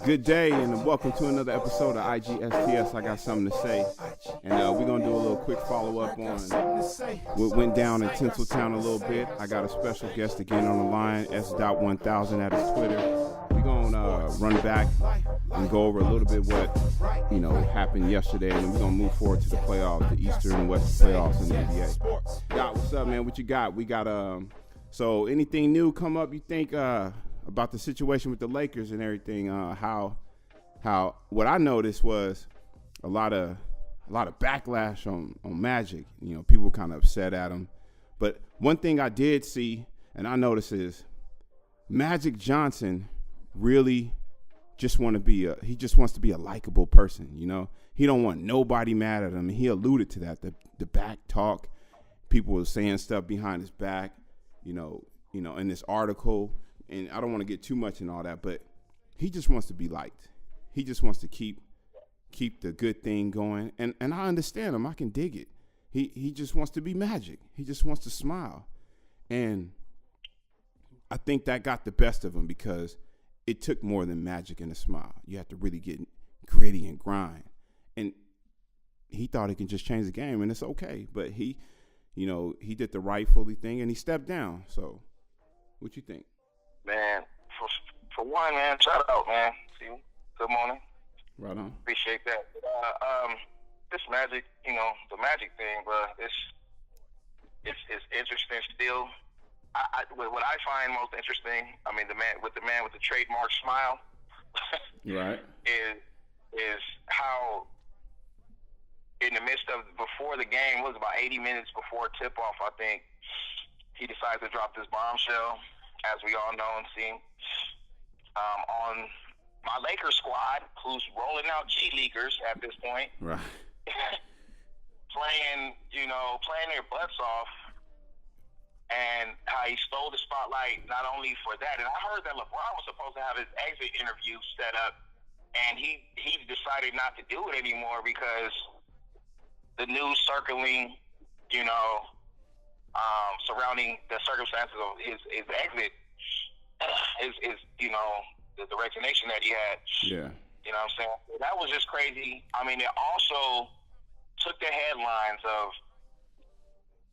Good day and welcome to another episode of IGSTS. I got something to say, and we're going to do a little quick follow-up on what went down in Tinseltown a little bit. I got a special guest again on the line, SDot-1000 at his Twitter. We're going to run back and go over a little bit what, happened yesterday, and we're going to move forward to the playoffs, the Eastern and Western playoffs in the NBA. Scott, what's up, man? What you got? We got, so anything new come up you think about the situation with the Lakers and everything? How what I noticed was a lot of backlash on Magic. People kind of upset at him. But one thing I did see and I noticed is Magic Johnson really just wants to be a likable person. He don't want nobody mad at him. And he alluded to that, the back talk. People were saying stuff behind his back, in this article. And I don't want to get too much in all that, but he just wants to be liked. He just wants to keep the good thing going. And I understand him. I can dig it. He just wants to be Magic. He just wants to smile. And I think that got the best of him because it took more than magic and a smile. You have to really get gritty and grind. And he thought he can just change the game, and it's okay. But he did the rightfully thing, and he stepped down. So what you think? Man, for one, man, shout out, man. See, good morning. Right on. Appreciate that. This Magic, the Magic thing, bro, it's interesting still. What I find most interesting, the man with the trademark smile, right, is how in the midst of before the game, it was about 80 minutes before tip off, I think, he decided to drop this bombshell, as we all know and seen, on my Lakers squad, who's rolling out G Leaguers at this point, right, playing their butts off. And how he stole the spotlight not only for that, and I heard that LeBron was supposed to have his exit interview set up, and he decided not to do it anymore because the news circling, surrounding the circumstances of his exit is the resignation that he had. Yeah. You know what I'm saying? That was just crazy. It also took the headlines of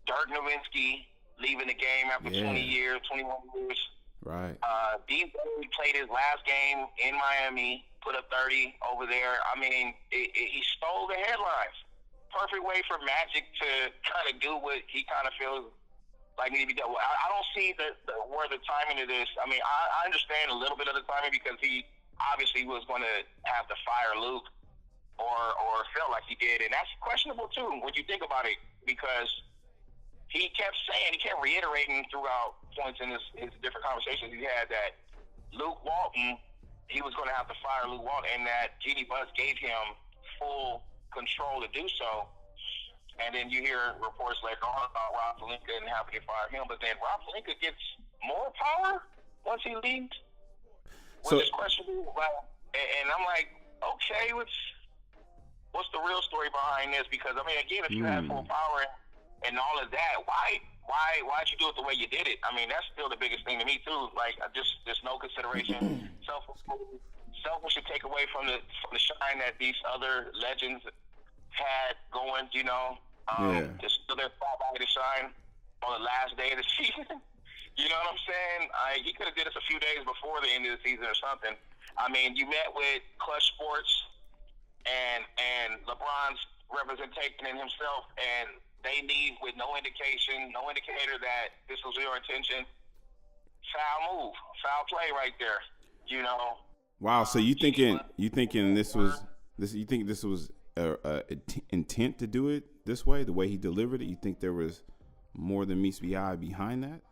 Dirk Nowitzki leaving the game after 21 years. Right. D played his last game in Miami, put up 30 over there. He stole the headlines. Perfect way for Magic to kind of do what he kind of feels like needs to be done. I don't see where the timing of this. I understand a little bit of the timing because he obviously was going to have to fire Luke or felt like he did. And that's questionable, too, when you think about it, because he kept reiterating throughout points in his different conversations he had that Luke Walton, he was going to have to fire Luke Walton, and that Jeannie Buss gave him full control to do so. And then you hear reports later on about Rob Pelinka and having to fire him, but then Rob Pelinka gets more power once he leaves, which is questionable. And I'm like, okay, what's the real story behind this? Because again, if you had full power and all of that, why'd you do it the way you did it? That's still the biggest thing to me too. Like, there's no consideration. Self should take away from the shine that these other legends had going. Just still their spotlight to shine on the last day of the season. You know what I'm saying? He could have did this a few days before the end of the season or something. You met with Clutch Sports and LeBron's representation in himself, and they leave with no indicator that this was your intention. Foul move, foul play right there. Wow. So you think this was intent to do it this way, the way he delivered it? You think there was more than meets the eye behind that?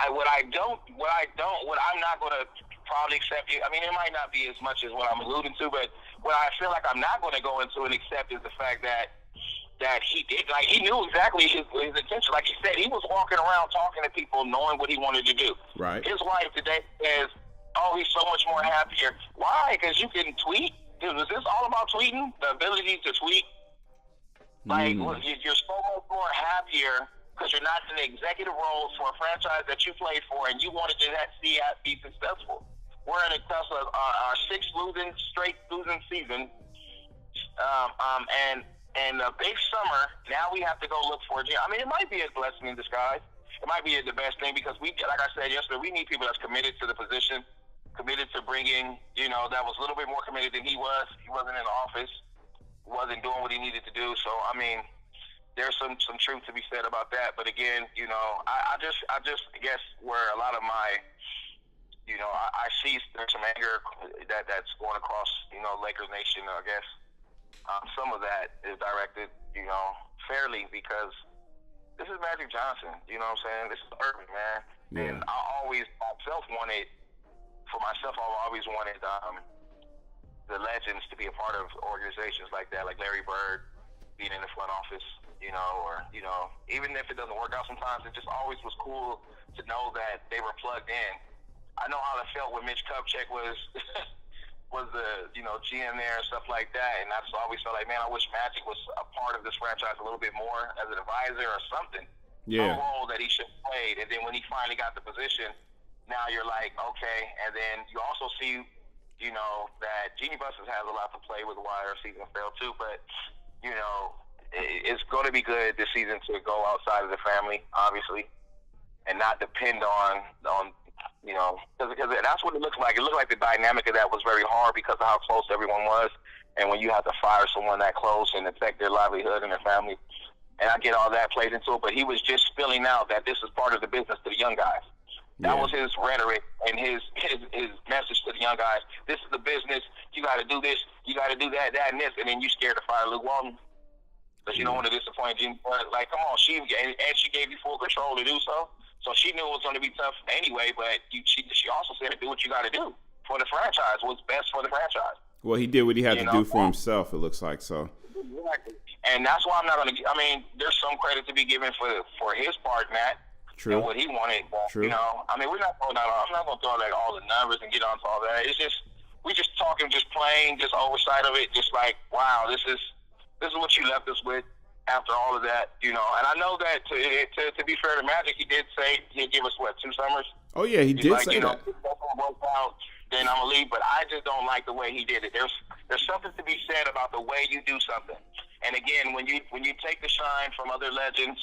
What I'm not going to probably accept it. It might not be as much as what I'm alluding to, but what I feel like I'm not going to go into and accept is the fact that he did, he knew exactly his intention. Like he said, he was walking around talking to people, knowing what he wanted to do. Right. His wife today says, "Oh, he's so much more happier." Why? Because you can tweet. Was this all about tweeting? The ability to tweet? Like, you're so much more happier because you're not in the executive role for a franchise that you played for, and you wanted to see us be successful. we're in a cusp of our sixth straight losing season, and a big summer. Now we have to go look for a gym. I mean, it might be a blessing in disguise. It might be the best thing because we, like I said yesterday, we need people that's committed to the position, committed to bringing, that was a little bit more committed than he was. He wasn't in the office, wasn't doing what he needed to do. So, I mean, there's some truth to be said about that. But again, I just guess where a lot of my, I see there's some anger that's going across, Lakers Nation, I guess. Some of that is directed, fairly because this is Magic Johnson. You know what I'm saying? This is Irving, man. Yeah. And I always I've always wanted the legends to be a part of organizations like that, like Larry Bird being in the front office, or even if it doesn't work out sometimes, it just always was cool to know that they were plugged in. I know how it felt when Mitch Kupchak was was the GM there and stuff like that, and I just always felt like, man, I wish Magic was a part of this franchise a little bit more as an advisor or something. Yeah. Some role that he should have played, and then when he finally got the position, now you're like, okay, and then you also see, that Jeanie Buss has a lot to play with why our season failed too, but it's going to be good this season to go outside of the family, obviously, and not depend on because that's what it looks like. It looked like the dynamic of that was very hard because of how close everyone was, and when you have to fire someone that close and affect their livelihood and their family, and I get all that plays into it, but he was just spilling out that this is part of the business to the young guys. That was his rhetoric and his message to the young guys. This is the business. You got to do this. You got to do that, and this, and then you scared to fire Luke Walton because you don't want to disappoint Jim. But like, come on, she gave you full control to do so. So she knew it was going to be tough anyway, but she also said to do what you got to do for the franchise, what's best for the franchise. Well, he did what he had to do for himself, it looks like, so. Exactly. And that's why I'm not going to – I mean, there's some credit to be given for his part in that. True. And what he wanted. True. I mean, I'm not going to throw like all the numbers and get onto all that. It's just – we just talking, just playing, just oversight of it, just like, wow, this is what you left us with. After all of that, and I know that to be fair to Magic, he did say he'd give us 2 summers. Oh yeah, he did say that. Out, then I'm gonna leave. But I just don't like the way he did it. There's something to be said about the way you do something. And again, when you take the shine from other legends,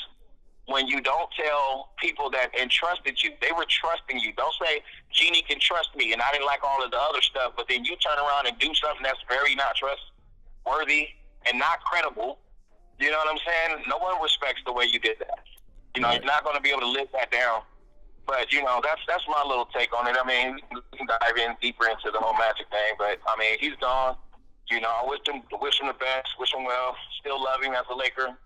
when you don't tell people that entrusted you, they were trusting you. Don't say Jeanie can trust me, and I didn't like all of the other stuff. But then you turn around and do something that's very not trustworthy and not credible. You know what I'm saying? No one respects the way you did that. You're not going to be able to live that down. But, that's my little take on it. I mean, we can dive in deeper into the whole Magic thing. But, I mean, he's gone. I wish him the best, wish him well. Still love him as a Laker.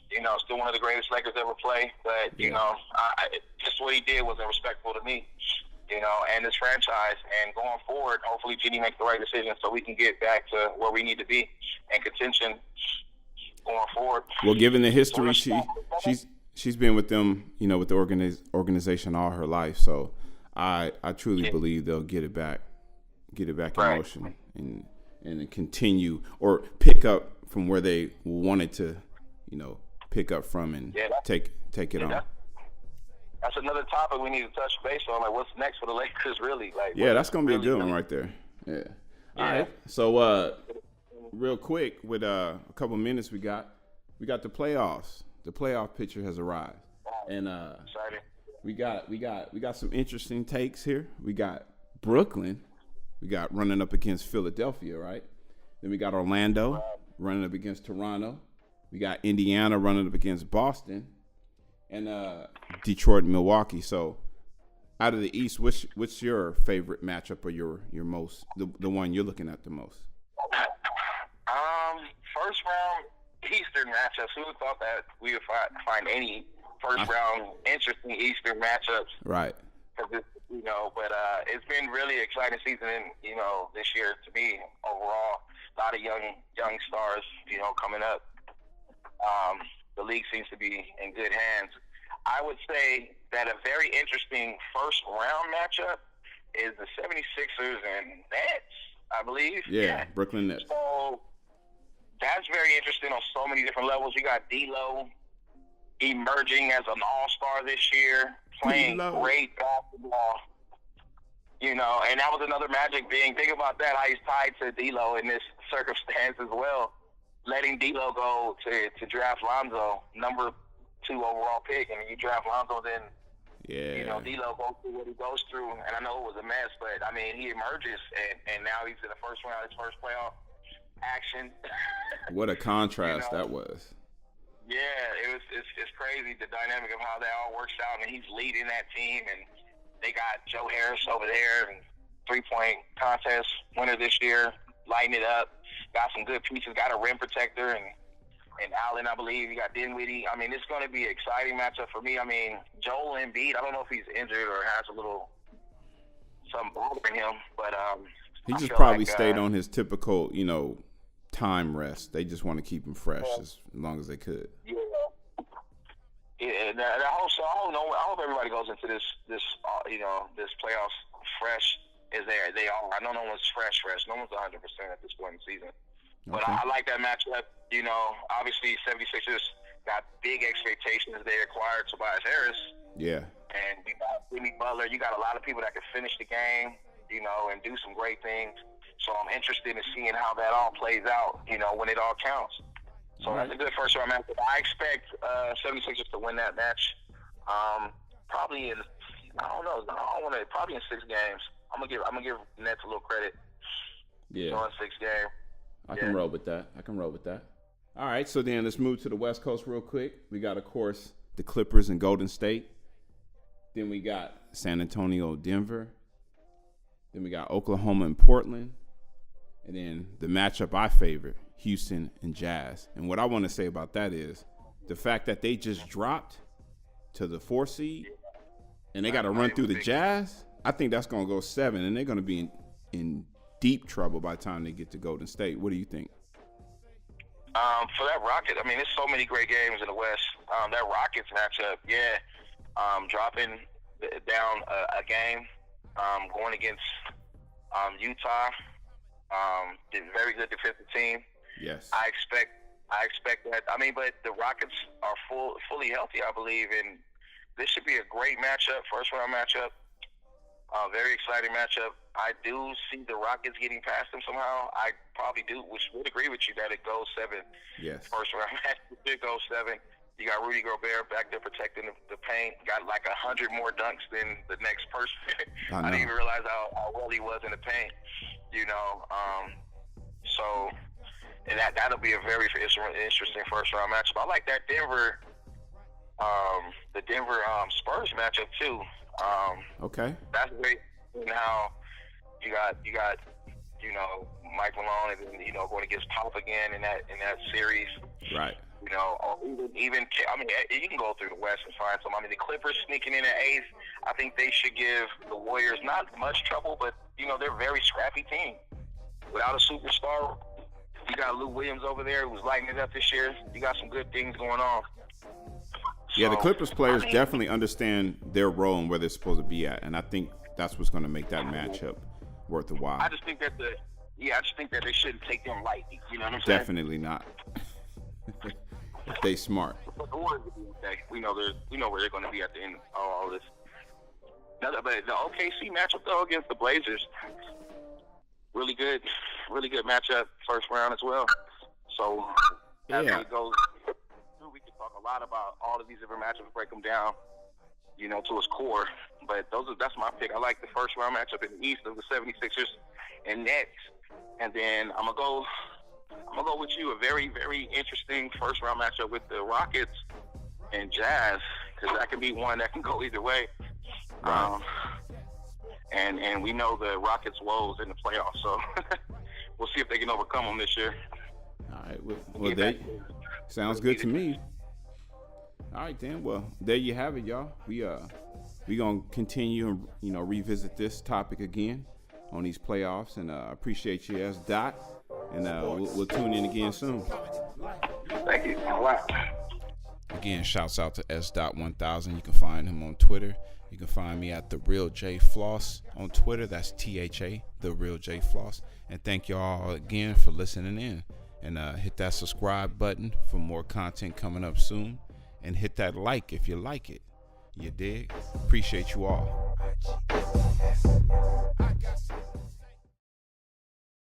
Still one of the greatest Lakers ever play. But, just what he did wasn't respectful to me, and this franchise. And going forward, hopefully Jeanie makes the right decision so we can get back to where we need to be and contention going forward. Well, given the history, she's been with them, with the organization all her life. So I truly believe they'll get it back in motion and continue or pick up from where they wanted to, pick up from and take it on. That's another topic we need to touch base on. Like, what's next for the Lakers, really? Like, that's gonna be a good one right there. Yeah. All right. So real quick, with a couple minutes we got the playoffs. The playoff picture has arrived, and we got some interesting takes here. We got Brooklyn, we got running up against Philadelphia, right? Then we got Orlando running up against Toronto. We got Indiana running up against Boston, and Detroit and Milwaukee. So, out of the East, what's your favorite matchup or your most the one you're looking at the most? First round Eastern matchups. Who would have thought that we would find any first round interesting Eastern matchups? Right. But it's been really exciting season, this year to me overall. A lot of young stars, coming up. The league seems to be in good hands. I would say that a very interesting first round matchup is the 76ers and Nets, I believe. Yeah. Brooklyn Nets. So that's very interesting on so many different levels. You got D'Lo emerging as an all-star this year, playing great basketball. You know, and that was another Magic being. Think about that, how he's tied to D'Lo in this circumstance as well. Letting D'Lo go to draft Lonzo, number 2 overall pick, and you draft Lonzo, then you know D'Lo goes through what he goes through, and I know it was a mess, but I mean he emerges, and now he's in the first round, his first playoff action. What a contrast that was. Yeah, it's crazy the dynamic of how that all works out, and he's leading that team, and they got Joe Harris over there, and 3-point contest winner this year, lighting it up. Got some good pieces. Got a rim protector and Allen, I believe. You got Dinwiddie. I mean, it's going to be an exciting matchup for me. I mean, Joel Embiid, I don't know if he's injured or has a little something bothering him, but he just probably stayed on his typical, you know, time rest. They just want to keep him fresh as long as they could. Yeah. I hope everybody goes into this playoffs fresh as they are. I know no one's fresh. No one's 100% at this point in the season. But I like that matchup. You know, obviously 76ers got big expectations. They acquired Tobias Harris. Yeah. And you got Jimmy Butler. You got a lot of people that can finish the game, you know, and do some great things. So I'm interested in seeing how that all plays out, you know, when it all counts. So that's a good first round matchup. I expect 76ers to win that match. Probably in, probably in 6 games. I'm gonna give Nets a little credit. Yeah. On 6 games. I can roll with that. All right, so then let's move to the West Coast real quick. We got, of course, the Clippers and Golden State. Then we got San Antonio, Denver. Then we got Oklahoma and Portland. And then the matchup I favorite, Houston and Jazz. And what I want to say about that is the fact that they just dropped to the 4 seed and they got to run through the Jazz. I think that's going to go 7, and they're going to be in deep trouble by the time they get to Golden State. What do you think? For that Rocket, I mean, there's so many great games in the West. That Rockets matchup, dropping down a game, going against Utah, very good defensive team. Yes, I expect that. I mean, but the Rockets are fully healthy, I believe, and this should be a great matchup, first round matchup. Very exciting matchup. I do see the Rockets getting past them somehow. I probably do, which would agree with you that it goes 7. Yes. First round match, it goes 7. You got Rudy Gobert back there protecting the paint. Got like 100 more dunks than the next person. I didn't even realize how well he was in the paint. You know, and that'll be a very interesting first round matchup. I like that Denver Spurs matchup too. Okay. That's great. And how you got Mike Malone, and then going against Pop again in that series. Right. You know, even I mean, you can go through the West and find some. I mean, the Clippers sneaking in at 8th. I think they should give the Warriors not much trouble, but they're a very scrappy team. Without a superstar, you got Lou Williams over there who's lighting it up this year. You got some good things going on. Yeah, the Clippers players definitely understand their role and where they're supposed to be at, and I think that's what's going to make that matchup worth the while. I just think that they shouldn't take them lightly. You know what I'm saying? Definitely not. If they smart. We know where they're going to be at the end of all this. But the OKC matchup though against the Blazers, really good matchup, first round as well. So as it goes, we can talk a lot about all of these different matchups, break them down, to its core. But that's my pick. I like the first round matchup in the East of the 76ers and Nets. And then I'm gonna go with you. A very, very interesting first round matchup with the Rockets and Jazz, because that can be one that can go either way. And we know the Rockets' woes in the playoffs, so we'll see if they can overcome them this year. All right. Well, that sounds good to me. All right, then. Well, there you have it, y'all. We gonna continue and revisit this topic again on these playoffs, and appreciate you, SDot, and we'll tune in again soon. Thank you. Wow. Again, shouts out to SDot1000. You can find him on Twitter. You can find me at The Real J Floss on Twitter. That's THA, The Real J Floss. And thank y'all again for listening in. And hit that subscribe button for more content coming up soon. And hit that like if you like it. You dig? Appreciate you all.